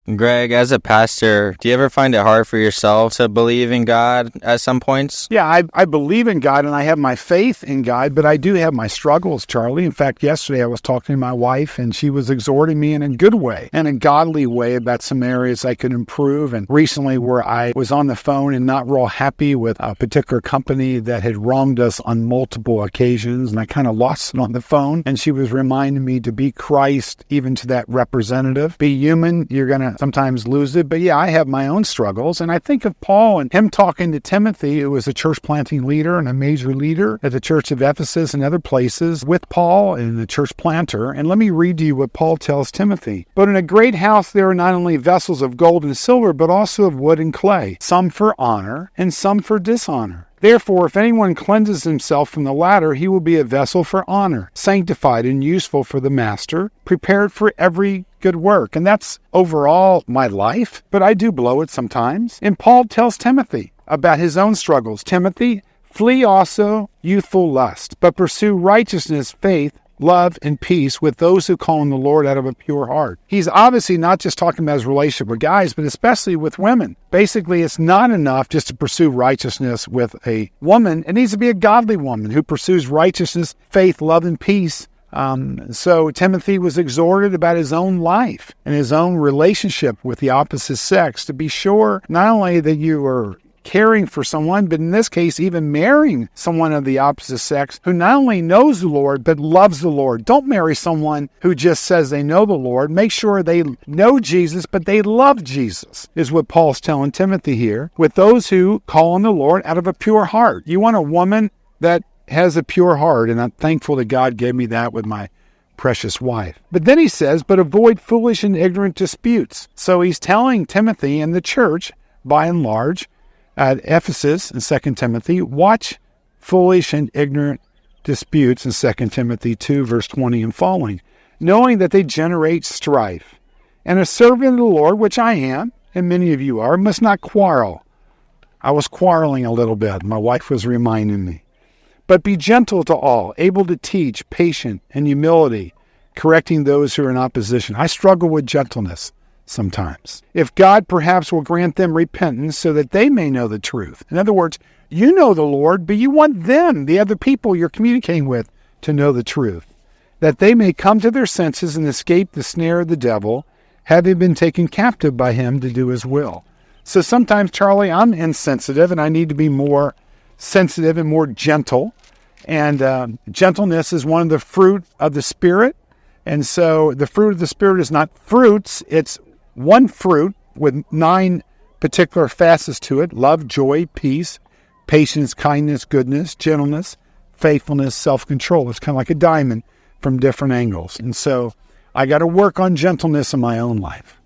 Greg, as a pastor, do you ever find it hard for yourself to believe in God at some points? Yeah, I believe in God and I have my faith in God, but I do have my struggles, Charlie. In fact, yesterday I was talking to my wife and she was exhorting me in a good way and a godly way about some areas I could improve. And recently where I was on the phone and not real happy with a particular company that had wronged us on multiple occasions, and I kind of lost it on the phone. And she was reminding me to be Christ even to that representative. Be human, you're going to sometimes lose it. But yeah, I have my own struggles. And I think of Paul and him talking to Timothy, who was a church planting leader and a major leader at the church of Ephesus and other places with Paul and the church planter. And let me read to you what Paul tells Timothy. But in a great house there are not only vessels of gold and silver, but also of wood and clay, some for honor and some for dishonor. Therefore, if anyone cleanses himself from the latter, he will be a vessel for honor, sanctified and useful for the master, prepared for every good work. And that's overall my life, but I do blow it sometimes. And Paul tells Timothy about his own struggles. Timothy, flee also youthful lust, but pursue righteousness, faith, love, and peace with those who call on the Lord out of a pure heart. He's obviously not just talking about his relationship with guys, but especially with women. Basically, it's not enough just to pursue righteousness with a woman. It needs to be a godly woman who pursues righteousness, faith, love, and peace. So Timothy was exhorted about his own life and his own relationship with the opposite sex to be sure not only that you are caring for someone, but in this case, even marrying someone of the opposite sex who not only knows the Lord, but loves the Lord. Don't marry someone who just says they know the Lord. Make sure they know Jesus, but they love Jesus, is what Paul's telling Timothy here, with those who call on the Lord out of a pure heart. You want a woman that has a pure heart, and I'm thankful that God gave me that with my precious wife. But then he says, but avoid foolish and ignorant disputes. So he's telling Timothy and the church, by and large, at Ephesus in 2 Timothy, watch foolish and ignorant disputes in 2 Timothy 2, verse 20 and following, knowing that they generate strife. And a servant of the Lord, which I am, and many of you are, must not quarrel. I was quarreling a little bit. My wife was reminding me. But be gentle to all, able to teach, patient, and humility, correcting those who are in opposition. I struggle with gentleness sometimes. If God perhaps will grant them repentance so that they may know the truth. In other words, you know the Lord, but you want them, the other people you're communicating with, to know the truth, that they may come to their senses and escape the snare of the devil, having been taken captive by him to do his will. So sometimes, Charlie, I'm insensitive and I need to be more sensitive and more gentle. And gentleness is one of the fruit of the Spirit. And so the fruit of the Spirit is not fruits, it's one fruit with 9 particular facets to it: love, joy, peace, patience, kindness, goodness, gentleness, faithfulness, self-control. It's kind of like a diamond from different angles. And so I got to work on gentleness in my own life.